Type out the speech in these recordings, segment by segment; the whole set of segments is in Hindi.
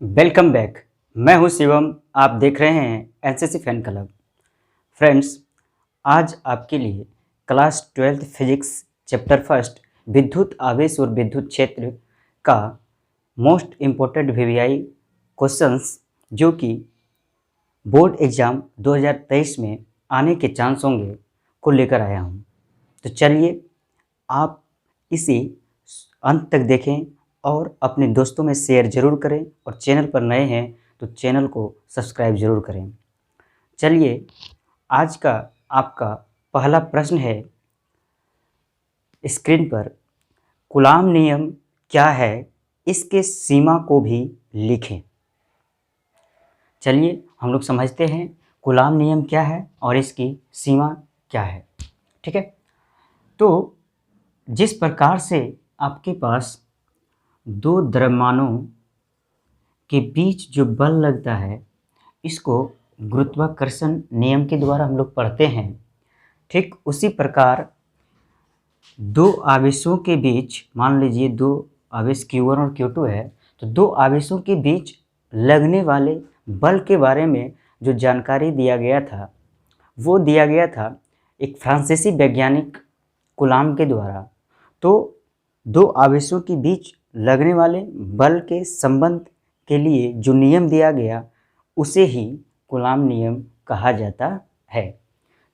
Welcome back. मैं हूं शिवम। आप देख रहे हैं एनसीसी फैन क्लब। फ्रेंड्स, आज आपके लिए class 12th physics chapter first विद्युत आवेश और विद्युत क्षेत्र का मोस्ट इम्पोर्टेंट वीवीआई क्वेश्चंस जो कि बोर्ड एग्ज़ाम 2023 में आने के चांस होंगे को लेकर आया हूं। तो चलिए आप इसे अंत तक देखें और अपने दोस्तों में शेयर ज़रूर करें और चैनल पर नए हैं तो चैनल को सब्सक्राइब ज़रूर करें। चलिए आज का आपका पहला प्रश्न है स्क्रीन पर, कूलाम नियम क्या है, इसके सीमा को भी लिखें। चलिए हम लोग समझते हैं कूलाम नियम क्या है और इसकी सीमा क्या है। ठीक है, तो जिस प्रकार से आपके पास दो द्रव्यमानों के बीच जो बल लगता है इसको गुरुत्वाकर्षण नियम के द्वारा हम लोग पढ़ते हैं, ठीक उसी प्रकार दो आवेशों के बीच, मान लीजिए दो आवेश Q1 और Q2 है, तो दो आवेशों के बीच लगने वाले बल के बारे में जो जानकारी दिया गया था वो दिया गया था एक फ्रांसीसी वैज्ञानिक कूलाम के द्वारा। तो दो आवेशों के बीच लगने वाले बल के संबंध के लिए जो नियम दिया गया उसे ही कूलाम नियम कहा जाता है।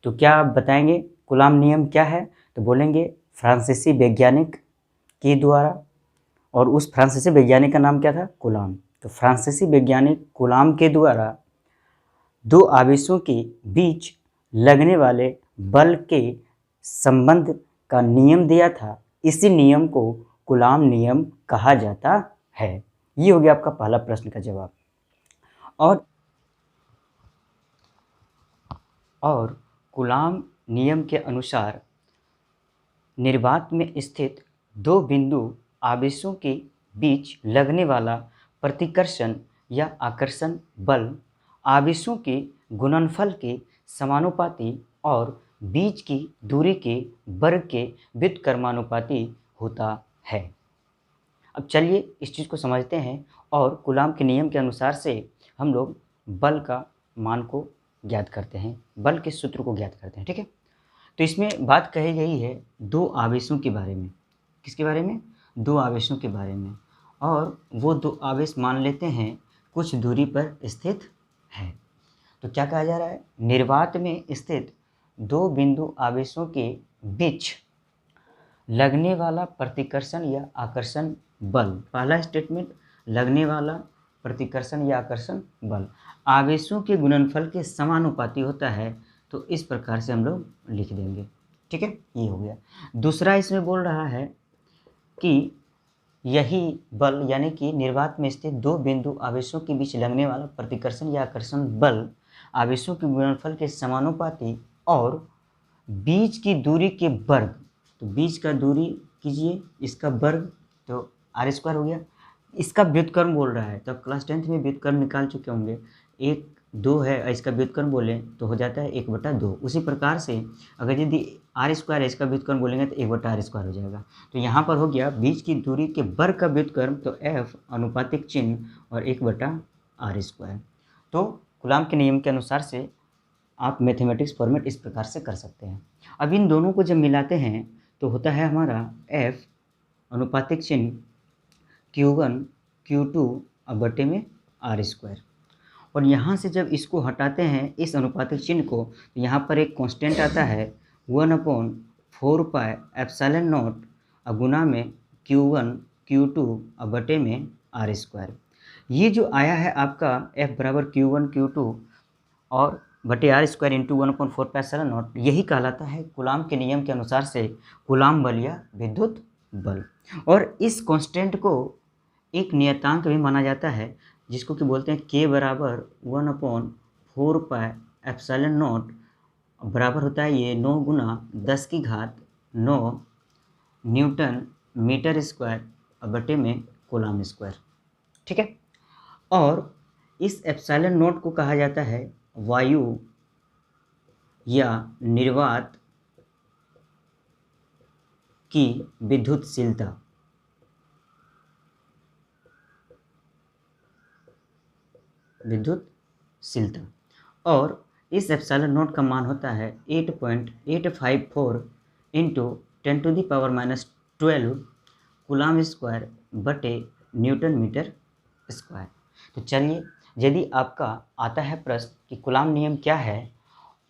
तो क्या आप बताएंगे कूलाम नियम क्या है? तो बोलेंगे फ्रांसीसी वैज्ञानिक के द्वारा, और उस फ्रांसीसी वैज्ञानिक का नाम क्या था? कूलाम। तो फ्रांसीसी वैज्ञानिक कूलाम के द्वारा दो आवेशों के बीच लगने वाले बल के संबंध का नियम दिया था, इसी नियम को कूलाम नियम कहा जाता है। ये हो गया आपका पहला प्रश्न का जवाब। और कूलाम नियम के अनुसार निर्वात में स्थित दो बिंदु आवेशों के बीच लगने वाला प्रतिकर्षण या आकर्षण बल आवेशों के गुणनफल के समानुपाती और बीच की दूरी के वर्ग के व्युत्क्रमानुपाती होता है। अब चलिए इस चीज़ को समझते हैं और कूलाम के नियम के अनुसार से हम लोग बल का मान को ज्ञात करते हैं, बल के सूत्र को ज्ञात करते हैं। ठीक है, तो इसमें बात कही गई है दो आवेशों के बारे में। किसके बारे में? दो आवेशों के बारे में। और वो दो आवेश मान लेते हैं कुछ दूरी पर स्थित है। तो क्या कहा जा रहा है? निर्वात में स्थित दो बिंदु आवेशों के बीच लगने वाला प्रतिकर्षण या आकर्षण बल। पहला स्टेटमेंट, लगने वाला प्रतिकर्षण या आकर्षण बल आवेशों के गुणनफल के समानुपाती होता है। तो इस प्रकार से हम लोग लिख देंगे। ठीक है, ये हो गया। दूसरा इसमें बोल रहा है कि यही बल यानी कि निर्वात में स्थित दो बिंदु आवेशों के बीच लगने वाला प्रतिकर्षण या आकर्षण बल आवेशों के गुणनफल के समानुपाती और बीच की दूरी के वर्ग। तो बीच का दूरी कीजिए, इसका वर्ग, तो r² हो गया। इसका व्युत्क्रम बोल रहा है, तो क्लास 10th में व्युत्क्रम निकाल चुके होंगे। 1 2 है, इसका व्युत्क्रम बोलें तो हो जाता है 1/2। उसी प्रकार से अगर यदि r² है, इसका व्युत्क्रम बोलेंगे तो 1/r² हो जाएगा। तो यहाँ पर हो गया बीच की दूरी के वर्ग का व्युत्क्रम, तो f अनुपातिक चिन्ह और 1/r²। तो कूलाम के नियम के अनुसार से आप मैथमेटिक्स फॉर्मेट इस प्रकार से कर सकते हैं। अब इन दोनों को जब मिलाते हैं तो होता है हमारा F अनुपातिक चिन्ह Q1 Q2 अब बटे में r²। और यहाँ से जब इसको हटाते हैं इस अनुपातिक चिन्ह को, तो यहाँ पर एक कांस्टेंट आता है 1/4πε0 गुना में Q1 Q2 अब बटे में r²। ये जो आया है आपका F बराबर Q1 Q2 और बटे r² इंटू 1/4πε0, यही कहलाता है कूलाम के नियम के अनुसार से कूलाम बल या विद्युत बल। और इस कांस्टेंट को एक नियतांक भी माना जाता है जिसको कि बोलते हैं k बराबर 1/4πε0 बराबर होता है ये 9 गुना 10⁻9 न्यूटन मीटर स्क्वायर बटे में कूलाम स्क्वायर। ठीक है, और इस एप्सिलॉन नोट को कहा जाता है वायु या निर्वात की विद्युतशीलता। विद्युतशीलता। और इस एप्सिलॉन नॉट का मान होता है 8.854 इंटू 10⁻⁻12 कूलाम स्क्वायर बटे न्यूटन मीटर स्क्वायर। तो चलिए, यदि आपका आता है प्रश्न कि कूलाम नियम क्या है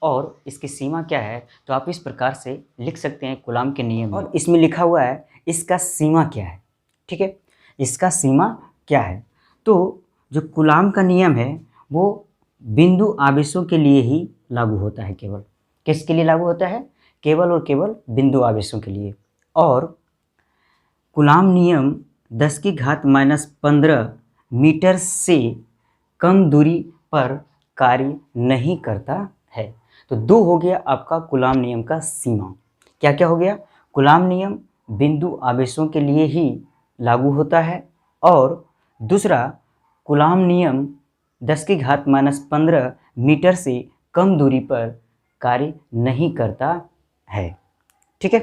और इसकी सीमा क्या है, तो आप इस प्रकार से लिख सकते हैं कूलाम के नियम, और इसमें लिखा हुआ है इसका सीमा क्या है। ठीक है, इसका सीमा क्या है। तो जो कूलाम का नियम है वो बिंदु आवेशों के लिए ही लागू होता है। केवल किसके लिए लागू होता है? केवल और केवल बिंदु आवेशों के लिए। और कूलाम नियम 10⁻⁻15 मीटर से कम दूरी पर कार्य नहीं करता है। तो दो हो गया आपका कूलाम नियम का सीमा। क्या क्या हो गया? कूलाम नियम बिंदु आवेशों के लिए ही लागू होता है, और दूसरा कूलाम नियम 10⁻⁻15 मीटर से कम दूरी पर कार्य नहीं करता है। ठीक है,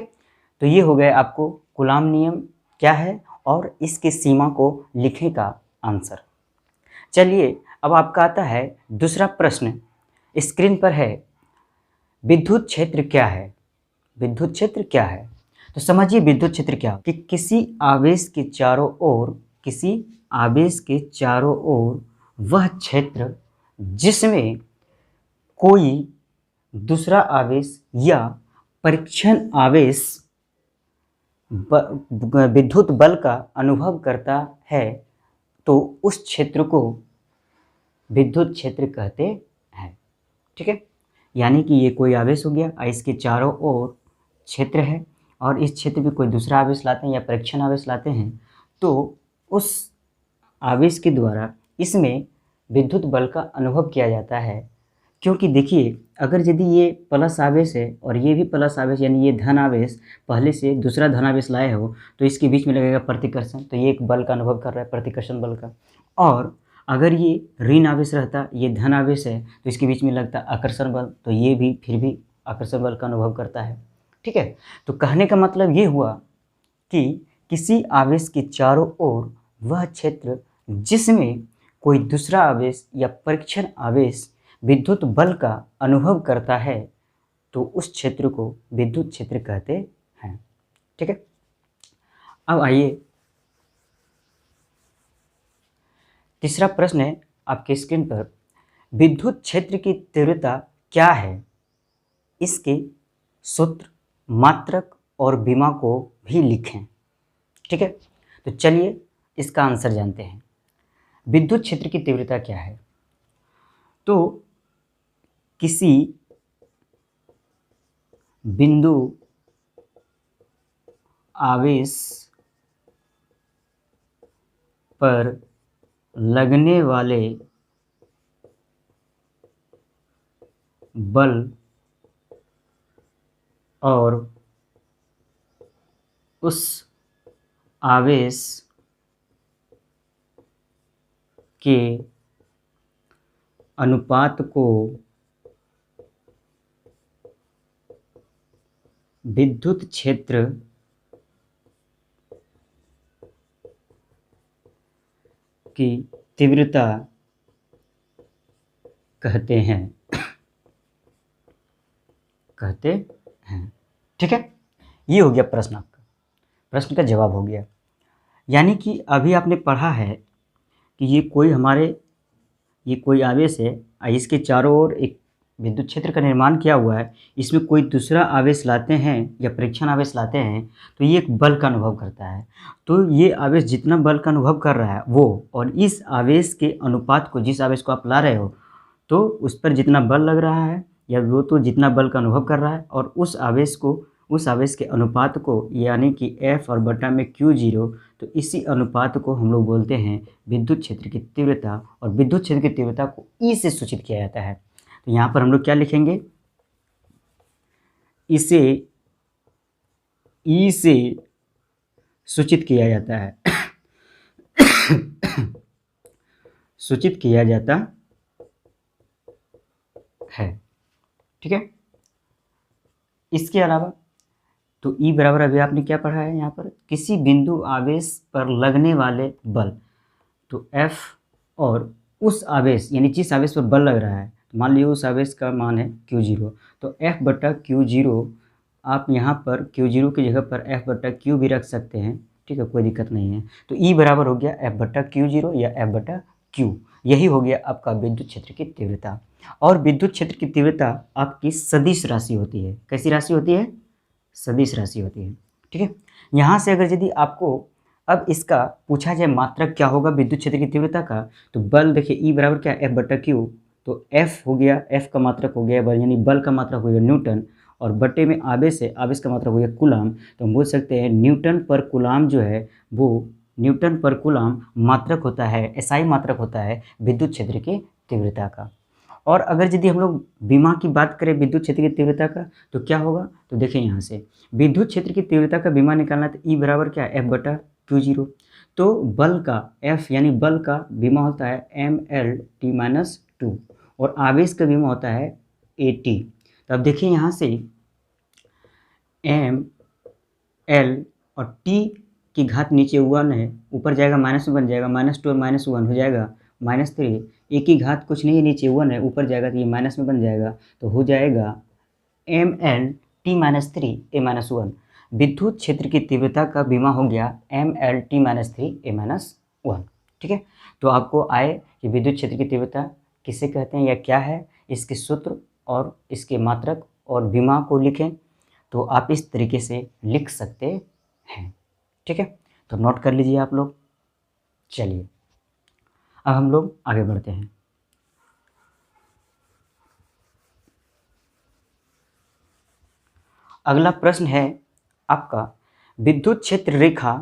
तो ये हो गया आपको कूलाम नियम क्या है और इसकी सीमा को लिखने का आंसर। चलिए, अब आपका आता है दूसरा प्रश्न। स्क्रीन पर है, विद्युत क्षेत्र क्या है? विद्युत क्षेत्र क्या है? तो समझिए विद्युत क्षेत्र क्या कि किसी आवेश के चारों ओर वह क्षेत्र जिसमें कोई दूसरा आवेश या परीक्षण आवेश विद्युत बल का अनुभव करता है, तो उस क्षेत्र को विद्युत क्षेत्र कहते हैं। ठीक है, यानी कि ये कोई आवेश हो गया, इसके चारों ओर क्षेत्र है और इस क्षेत्र में कोई दूसरा आवेश लाते हैं या परीक्षण आवेश लाते हैं, तो उस आवेश के द्वारा इसमें विद्युत बल का अनुभव किया जाता है। क्योंकि देखिए, अगर यदि ये प्लस आवेश है और ये भी प्लस आवेश, यानी ये धन आवेश पहले से दूसरा धन आवेश लाए हो, तो इसके बीच में लगेगा प्रतिकर्षण, तो ये एक बल का अनुभव कर रहा है, प्रतिकर्षण बल का। और अगर ये ऋण आवेश रहता, ये धन आवेश है, तो इसके बीच में लगता आकर्षण बल, तो ये भी फिर भी आकर्षण बल का अनुभव करता है। ठीक है, तो कहने का मतलब ये हुआ कि किसी आवेश के चारों ओर वह क्षेत्र जिसमें कोई दूसरा आवेश या परीक्षण आवेश विद्युत बल का अनुभव करता है, तो उस क्षेत्र को विद्युत क्षेत्र कहते हैं। ठीक है, अब आइए तीसरा प्रश्न है आपके स्क्रीन पर, विद्युत क्षेत्र की तीव्रता क्या है? इसके सूत्र, मात्रक और विमा को भी लिखें। ठीक है, तो चलिए इसका आंसर जानते हैं। विद्युत क्षेत्र की तीव्रता क्या है? तो किसी बिंदु आवेश पर लगने वाले बल और उस आवेश के अनुपात को विद्युत क्षेत्र की तीव्रता कहते हैं। ठीक है, ये हो गया प्रश्न आपका, प्रश्न का जवाब हो गया। यानी कि अभी आपने पढ़ा है कि ये कोई आवेश है, इसके चारों ओर एक विद्युत क्षेत्र का निर्माण किया हुआ है, इसमें कोई दूसरा आवेश लाते हैं या परीक्षण आवेश लाते हैं, तो ये एक बल का अनुभव करता है। तो ये आवेश जितना बल का अनुभव कर रहा है वो, और इस आवेश के अनुपात को, जिस आवेश को आप ला रहे हो, तो उस पर जितना बल लग रहा है या वो तो जितना बल का अनुभव कर रहा है, और उस आवेश के अनुपात को, यानी कि F और बटा में Q0, तो इसी अनुपात को हम लोग बोलते हैं विद्युत क्षेत्र की तीव्रता। और विद्युत क्षेत्र की तीव्रता को E से सूचित किया जाता है। तो यहाँ पर हम लोग क्या लिखेंगे? इसे E से सूचित किया जाता है सूचित किया जाता है। ठीक है, इसके अलावा तो E बराबर अभी आपने क्या पढ़ा है यहाँ पर, किसी बिंदु आवेश पर लगने वाले बल, तो F और उस आवेश यानी जिस आवेश पर बल लग रहा है, तो मान लीजिए उस आवेश का मान है Q0, तो F/Q0 आप यहाँ पर Q0 की जगह पर F/Q भी रख सकते हैं, ठीक है, कोई दिक्कत नहीं है। तो E बराबर हो गया F/Q0 या F/Q, यही हो गया आपका विद्युत क्षेत्र की तीव्रता। और विद्युत क्षेत्र की तीव्रता आपकी सदिश राशि होती है। कैसी राशि होती है? सदिश राशि होती है, ठीक है। यहाँ से अगर यदि आपको अब इसका पूछा जाए मात्रक क्या होगा विद्युत क्षेत्र की तीव्रता का, तो बल देखिए E बराबर क्या है F/Q, तो F हो गया, F का मात्रक हो गया बल, यानी बल का मात्रक हो गया न्यूटन, और बटे में आवेश है, आवेश का मात्रक हो गया कूलाम। तो हम बोल सकते हैं न्यूटन पर कूलाम जो है वो न्यूटन पर कूलाम मात्रक होता है, एसआई मात्रक होता है विद्युत क्षेत्र की तीव्रता का। और अगर यदि हम लोग विमा की बात करें विद्युत क्षेत्र की तीव्रता का, तो क्या होगा? तो देखिए यहाँ से विद्युत क्षेत्र की तीव्रता का विमा निकालना, तो E बराबर क्या है F/Q0। तो बल का F यानी बल का विमा होता है mL/t-2 और आवेश का विमा होता है AT। तो अब देखिए यहाँ से m l और t की घात नीचे 1 है, ऊपर जाएगा माइनस में बन जाएगा, -2 और -1 हो जाएगा -3। ए की घात कुछ नहीं है, नीचे 1 है, ऊपर जाएगा तो ये माइनस में बन जाएगा, तो हो जाएगा mL/t-3 A-1। विद्युत क्षेत्र की तीव्रता का विमा हो गया mL/t-3 A-1, ठीक है। तो आपको आए कि विद्युत क्षेत्र की तीव्रता किसे कहते हैं या क्या है, इसके सूत्र और इसके मात्रक और विमा को लिखें, तो आप इस तरीके से लिख सकते हैं, ठीक है। तो नोट कर लीजिए आप लोग। चलिए अब हम लोग आगे बढ़ते हैं। अगला प्रश्न है आपका, विद्युत क्षेत्र रेखा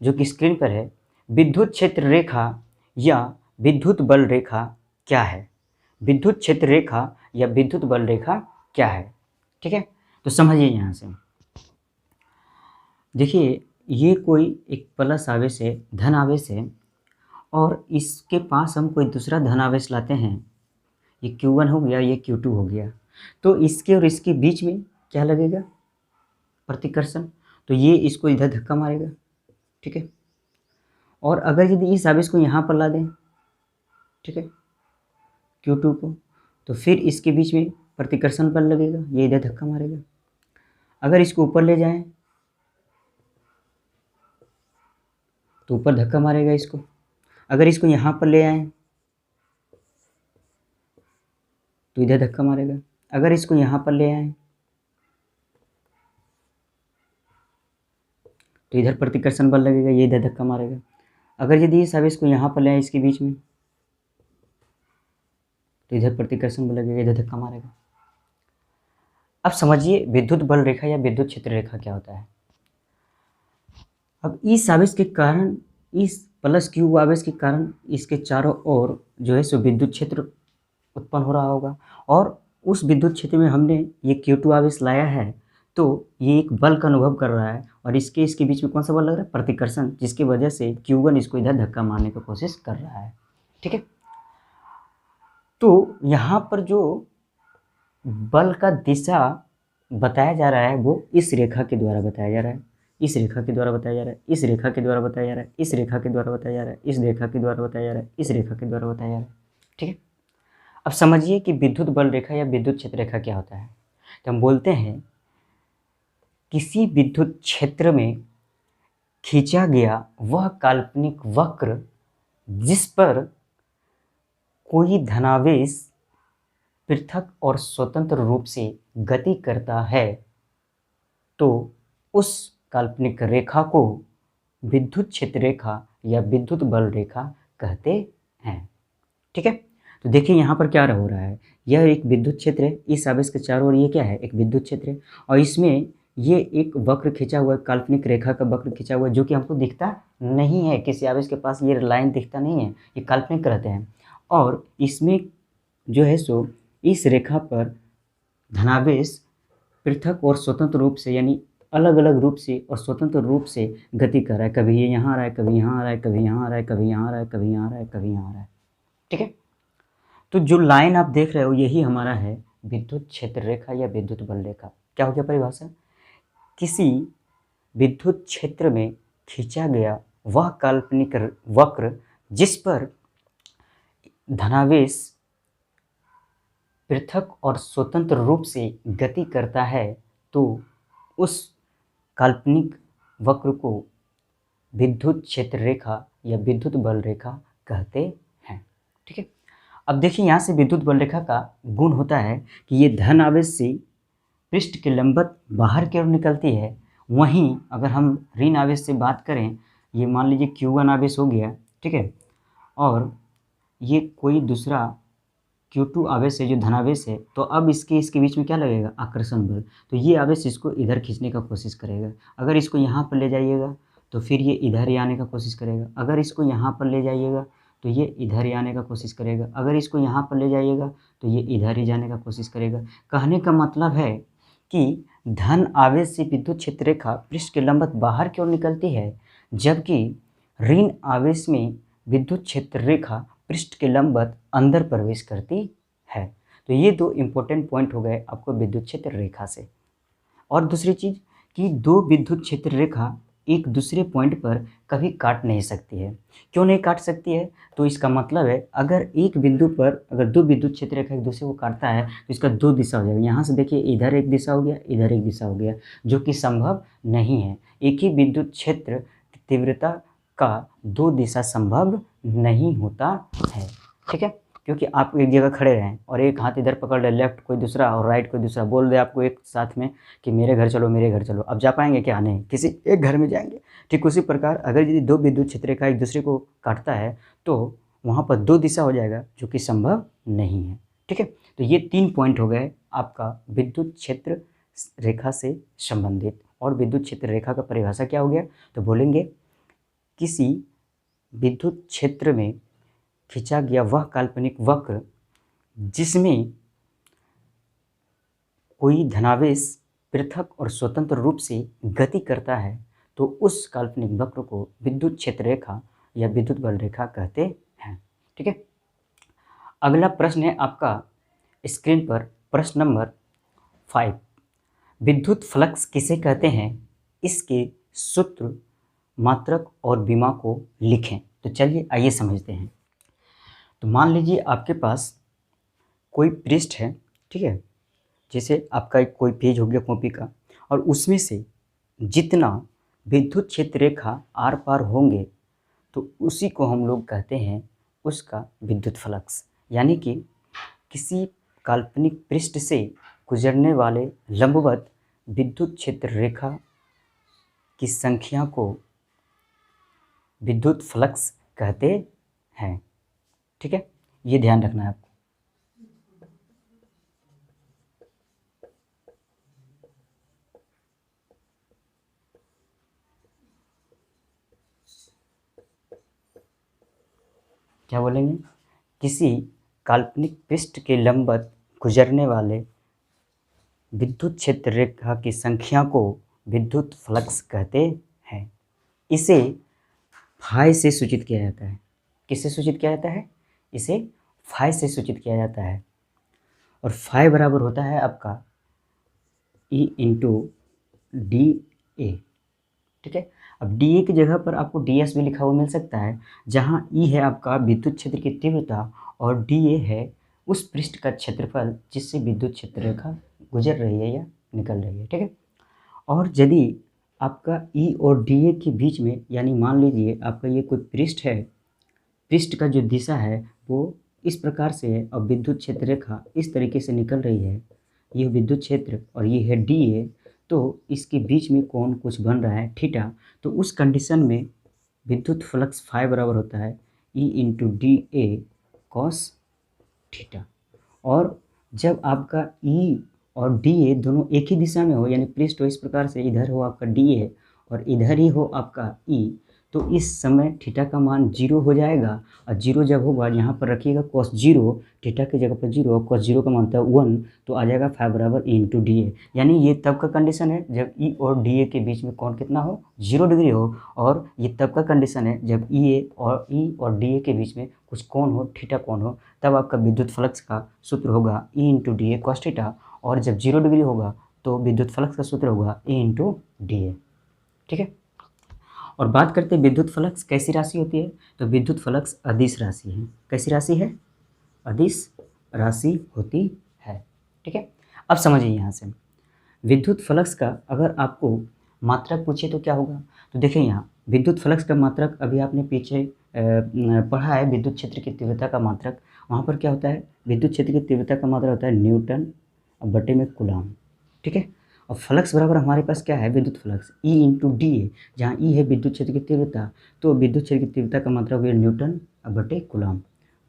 जो कि स्क्रीन पर है, विद्युत क्षेत्र रेखा या विद्युत बल रेखा क्या है? विद्युत क्षेत्र रेखा या विद्युत बल रेखा क्या है, ठीक है। तो समझिए यहाँ से, देखिए ये कोई एक प्लस आवेश है, धन आवेश है, और इसके पास हम कोई दूसरा धन आवेश लाते हैं, ये Q1 हो गया, ये Q2 हो गया, तो इसके और इसके बीच में क्या लगेगा? प्रतिकर्षण। तो ये इसको इधर धक्का मारेगा, ठीक है। और अगर यदि इस आवेश को यहाँ पर ला दें, ठीक है, Q2 को, तो फिर इसके बीच में प्रतिकर्षण बल लगेगा, ये इधर धक्का मारेगा। अगर इसको ऊपर ले जाएं तो ऊपर धक्का मारेगा इसको। अगर इसको यहाँ पर ले आएं तो इधर धक्का मारेगा। अगर इसको यहाँ पर ले आएं तो इधर प्रतिकर्षण बल लगेगा, ये इधर धक्का मारेगा। अगर यदि इस आवेश को यहाँ पर ले आए इसके बीच में, तो इधर प्रतिकर्षण बल लगेगा, इधर धक्का मारेगा। अब समझिए विद्युत बल रेखा या विद्युत क्षेत्र रेखा क्या होता है। अब इस आवेश के कारण, इस प्लस Q आवेश के कारण इसके चारों ओर जो है सो विद्युत क्षेत्र उत्पन्न हो रहा होगा, और उस विद्युत क्षेत्र में हमने ये Q2 आवेश लाया है, तो ये एक बल का अनुभव कर रहा है, और इसके बीच में कौन सा बल लग रहा है? प्रतिकर्षण, जिसकी वजह से Q1 इसको इधर धक्का मारने की कोशिश कर रहा है, ठीक है। तो यहाँ पर जो बल का दिशा बताया जा रहा है वो इस रेखा के द्वारा बताया जा रहा है, इस रेखा के द्वारा बताया जा रहा है, इस रेखा के द्वारा बताया जा रहा है, इस रेखा के द्वारा बताया जा रहा है, इस रेखा के द्वारा बताया जा रहा है, इस रेखा के द्वारा बताया जा रहा है, ठीक है। अब समझिए कि विद्युत बल रेखा या विद्युत क्षेत्र रेखा क्या होता है। तो हम बोलते हैं किसी विद्युत क्षेत्र में खींचा गया वह काल्पनिक वक्र जिस पर कोई धनावेश पृथक और स्वतंत्र रूप से गति करता है, तो उस काल्पनिक रेखा को विद्युत क्षेत्र रेखा या विद्युत बल रेखा कहते हैं, ठीक है। तो देखिए यहाँ पर क्या हो रहा है, यह एक विद्युत क्षेत्र है, इस आवेश के चारों ओर ये क्या है? एक विद्युत क्षेत्र है, और इसमें ये एक वक्र खींचा हुआ है, काल्पनिक रेखा का वक्र खींचा हुआ है, जो कि हमको दिखता नहीं है, किसी आवेश के पास ये लाइन दिखता नहीं है, ये काल्पनिक रहते हैं। और इसमें जो है सो इस रेखा पर धनावेश पृथक और स्वतंत्र रूप से, यानी अलग अलग रूप से और स्वतंत्र रूप से गति कर रहा है, कभी ये यहाँ आ रहा है, कभी यहाँ आ रहा है, कभी यहाँ आ रहा है, कभी यहाँ आ रहा है, कभी यहाँ आ रहा है, कभी यहाँ आ रहा है, ठीक है। तो जो लाइन आप देख रहे हो यही हमारा है विद्युत क्षेत्र रेखा या विद्युत बल रेखा। क्या हो गया परिभाषा? किसी विद्युत क्षेत्र में खींचा गया वह काल्पनिक वक्र जिस पर धनावेश पृथक और स्वतंत्र रूप से गति करता है तो उस काल्पनिक वक्र को विद्युत क्षेत्र रेखा या विद्युत बल रेखा कहते हैं। ठीक है, अब देखिए यहाँ से विद्युत बल रेखा का गुण होता है कि ये धन आवेश से पृष्ठ के लंबवत बाहर की ओर निकलती है। वहीं अगर हम ऋण आवेश से बात करें, ये मान लीजिए Q1 आवेश हो गया, ठीक है, और ये कोई दूसरा Q2 आवेश है जो धनावेश है, तो अब इसके बीच में क्या लगेगा, आकर्षण बल। तो ये आवेश इसको इधर खींचने का कोशिश करेगा। अगर इसको यहाँ पर ले जाइएगा तो फिर ये इधर ही आने का कोशिश करेगा। अगर इसको यहाँ पर ले जाइएगा तो ये इधर ही आने का कोशिश करेगा। अगर इसको यहाँ पर ले जाइएगा तो ये इधर ही जाने का कोशिश करेगा। कहने का मतलब है कि धन आवेश से विद्युत क्षेत्र रेखा पृष्ठ के लंबवत बाहर की ओर निकलती है, जबकि ऋण आवेश में विद्युत क्षेत्र रेखा पृष्ठ के लंबवत अंदर प्रवेश करती है। तो ये दो इम्पोर्टेंट पॉइंट हो गए आपको विद्युत क्षेत्र रेखा से। और दूसरी चीज़ कि दो विद्युत क्षेत्र रेखा एक दूसरे पॉइंट पर कभी काट नहीं सकती है। क्यों नहीं काट सकती है? तो इसका मतलब है अगर एक बिंदु पर अगर दो विद्युत क्षेत्र रेखा एक दूसरे को काटता है तो इसका दो दिशा हो जाएगा। यहाँ से देखिए इधर एक दिशा हो गया, इधर एक दिशा हो गया, जो कि संभव नहीं है। एक ही विद्युत क्षेत्र की तीव्रता का दो दिशा संभव नहीं होता है। ठीक है, क्योंकि आप एक जगह खड़े रहें और एक हाथ इधर पकड़ ले, लेफ्ट कोई दूसरा और राइट कोई दूसरा, बोल दे आपको एक साथ में कि मेरे घर चलो मेरे घर चलो, अब जा पाएंगे क्या? नहीं, किसी एक घर में जाएंगे। ठीक उसी प्रकार अगर यदि दो विद्युत क्षेत्र का एक दूसरे को काटता है तो वहाँ पर दो दिशा हो जाएगा, जो कि संभव नहीं है। ठीक है, तो ये 3 पॉइंट हो गए आपका विद्युत क्षेत्र रेखा से संबंधित। और विद्युत क्षेत्र रेखा का परिभाषा क्या हो गया? तो बोलेंगे किसी विद्युत क्षेत्र में खींचा गया वह काल्पनिक वक्र जिसमें कोई धनावेश पृथक और स्वतंत्र रूप से गति करता है तो उस काल्पनिक वक्र को विद्युत क्षेत्र रेखा या विद्युत बल रेखा कहते हैं। ठीक है, अगला प्रश्न है आपका स्क्रीन पर, प्रश्न नंबर 5। विद्युत फ्लक्स किसे कहते हैं? इसके सूत्र, मात्रक और विमा को लिखें। तो चलिए आइए समझते हैं। तो मान लीजिए आपके पास कोई पृष्ठ है, ठीक है, जैसे आपका एक कोई पेज हो गया कॉपी का, और उसमें से जितना विद्युत क्षेत्र रेखा आर पार होंगे तो उसी को हम लोग कहते हैं उसका विद्युत फ्लक्स। यानी कि किसी काल्पनिक पृष्ठ से गुजरने वाले लंबवत विद्युत क्षेत्र रेखा की संख्या को विद्युत फ्लक्स कहते हैं। ठीक है, ये ध्यान रखना है आपको। क्या बोलेंगे? किसी काल्पनिक पृष्ठ के लंबवत गुजरने वाले विद्युत क्षेत्र रेखा की संख्या को विद्युत फ्लक्स कहते हैं। इसे फाई से सूचित किया जाता है। किससे सूचित किया जाता है? इसे फाई से सूचित किया जाता है। और फाई बराबर होता है आपका E इंटू डी ए। ठीक है, अब डी ए की जगह पर आपको डी एस भी लिखा हुआ मिल सकता है, जहाँ ई है आपका विद्युत क्षेत्र की तीव्रता और डी ए है उस पृष्ठ का क्षेत्रफल जिससे विद्युत क्षेत्र रेखा गुजर रही है या निकल रही है। ठीक है, और यदि आपका ई और डी ए के बीच में, यानी मान लीजिए आपका ये कोई पृष्ठ है, पृष्ठ का जो दिशा है वो इस प्रकार से है और विद्युत क्षेत्र रेखा इस तरीके से निकल रही है, ये विद्युत क्षेत्र और ये है डी ए, तो इसके बीच में कोण कुछ बन रहा है थीटा, तो उस कंडीशन में विद्युत फ्लक्स फाई बराबर होता है E into D A cos theta. और जब आपका E और डी ए दोनों एक ही दिशा में हो, यानी पृष्ठ हो इस प्रकार से, इधर हो आपका डी ए और इधर ही हो आपका E, तो इस समय थीटा का मान 0 हो जाएगा। और 0 जब होगा, यहाँ पर रखिएगा cos 0, थीटा की जगह पर 0 और cos 0 का मान होता है 1, तो आ जाएगा फाई बराबर E इंटू डी ए। यानी ये तब का कंडीशन है जब E और डी ए के बीच में कोण कितना हो, 0 डिग्री हो, और ये तब का कंडीशन है जब E और डी ए के बीच में कुछ कोण हो, थीटा कोण हो, तब आपका विद्युत फ्लक्स का सूत्र होगा E into D A cos theta. और जब 0 डिग्री होगा तो विद्युत फ्लक्स का सूत्र होगा E इंटू डी ए। ठीक है, और बात करते हैं विद्युत फ्लक्स कैसी राशि होती है? तो विद्युत फ्लक्स अदिश राशि है। कैसी राशि है? अदिश राशि होती है। ठीक है, अब समझिए यहाँ से विद्युत फ्लक्स का अगर आपको मात्रक पूछे तो क्या होगा। तो देखिए यहाँ विद्युत फ्लक्स का मात्रक अभी आपने पीछे पढ़ा है, विद्युत क्षेत्र की तीव्रता का मात्रक। वहाँ पर क्या होता है, विद्युत क्षेत्र की तीव्रता का मात्रक होता है न्यूटन बटे में कूलाम। ठीक है, और फ्लक्स बराबर हमारे पास क्या है, विद्युत flux E into D A, जहाँ E है विद्युत क्षेत्र की तीव्रता, तो विद्युत क्षेत्र की तीव्रता का मात्रक हो गया न्यूटन बटे कूलाम,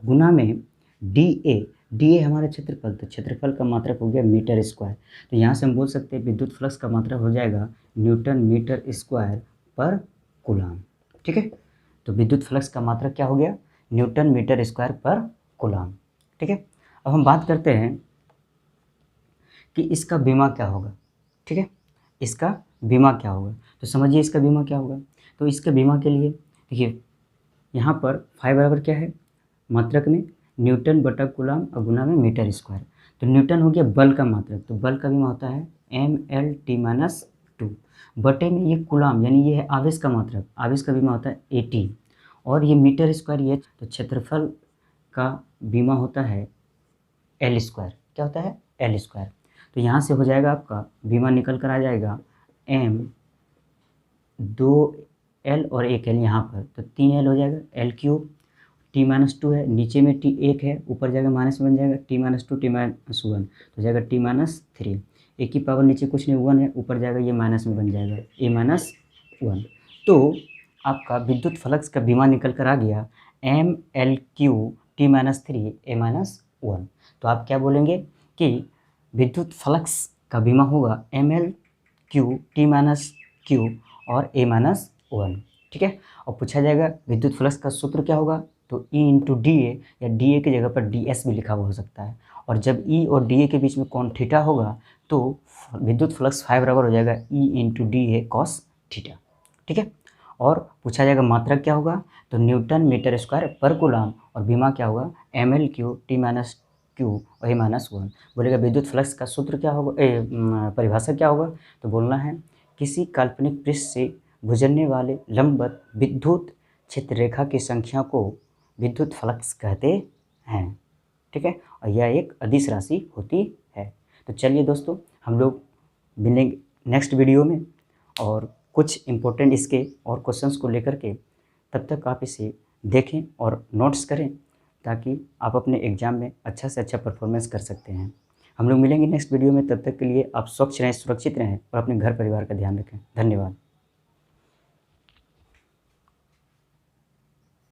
गुना में डी ए हमारा क्षेत्रफल, तो क्षेत्रफल का मात्रक हो गया मीटर स्क्वायर। तो यहाँ से हम बोल सकते हैं विद्युत फ्लक्स का मात्रक हो जाएगा न्यूटन मीटर स्क्वायर पर कूलाम। ठीक है, तो विद्युत फ्लक्स का मात्रक क्या हो गया, न्यूटन मीटर स्क्वायर पर कूलाम। ठीक है, अब हम बात करते हैं कि इसका बीमा क्या होगा। ठीक है, इसका बीमा क्या होगा, तो समझिए इसका बीमा क्या होगा। तो इसके बीमा के लिए देखिए यहाँ पर फाई बराबर क्या है, मात्रक में न्यूटन बटा कूलाम और गुना में मीटर स्क्वायर। तो न्यूटन हो गया बल का मात्रक, तो बल का बीमा होता है mL/T-2 बटे में ये कूलाम यानी ये है आवेश का मात्रक, आवेश का बीमा होता है AT, और ये मीटर स्क्वायर ये, तो क्षेत्रफल का बीमा होता है L स्क्वायर। क्या होता है, L स्क्वायर। तो यहाँ से हो जाएगा आपका बीमा निकल कर आ जाएगा m 2L और 1L यहाँ पर, तो 3L हो जाएगा, L³ T-2 है, नीचे में T 1 है, ऊपर जाएगा माइनस बन जाएगा T-2 T-1, तो जाएगा T-3। एक की पावर नीचे कुछ नहीं 1 है, ऊपर जाएगा ये माइनस में बन जाएगा A-1। तो आपका विद्युत फ्लक्स का बीमा निकल कर आ गया mL³ T-3 A-1। तो आप क्या बोलेंगे कि विद्युत फ्लक्स का बीमा होगा mL³ T-3 और A-1। ठीक है, और पूछा जाएगा विद्युत फ्लक्स का सूत्र क्या होगा, तो E इंटू डी ए, या डी ए की जगह पर डी एस भी लिखा हुआ हो सकता है, और जब E और डी ए के बीच में कोण थीटा होगा तो विद्युत फ्लक्स फाई बराबर हो जाएगा E into D A cos theta. ठीक है, और पूछा जाएगा मात्रक क्या होगा, तो न्यूटन मीटर स्क्वायर पर कूलाम, और बीमा क्या होगा mL³ T-2 और A-1। बोलेगा विद्युत फ्लक्स का सूत्र क्या होगा, परिभाषा क्या होगा, तो बोलना है किसी काल्पनिक पृष्ठ से गुजरने वाले लंबवत विद्युत क्षेत्र रेखा की संख्या को विद्युत फ्लक्स कहते हैं। ठीक है, और यह एक अदिश राशि होती है। तो चलिए दोस्तों, हम लोग मिलेंगे नेक्स्ट वीडियो में और कुछ इम्पोर्टेंट इसके और क्वेश्चंस को लेकर के। तब तक आप इसे देखें और नोट्स करें ताकि आप अपने एग्ज़ाम में अच्छा से अच्छा परफॉर्मेंस कर सकते हैं। हम लोग मिलेंगे नेक्स्ट वीडियो में, तब तक के लिए आप स्वच्छ रहें, सुरक्षित रहें और अपने घर परिवार का ध्यान रखें। धन्यवाद।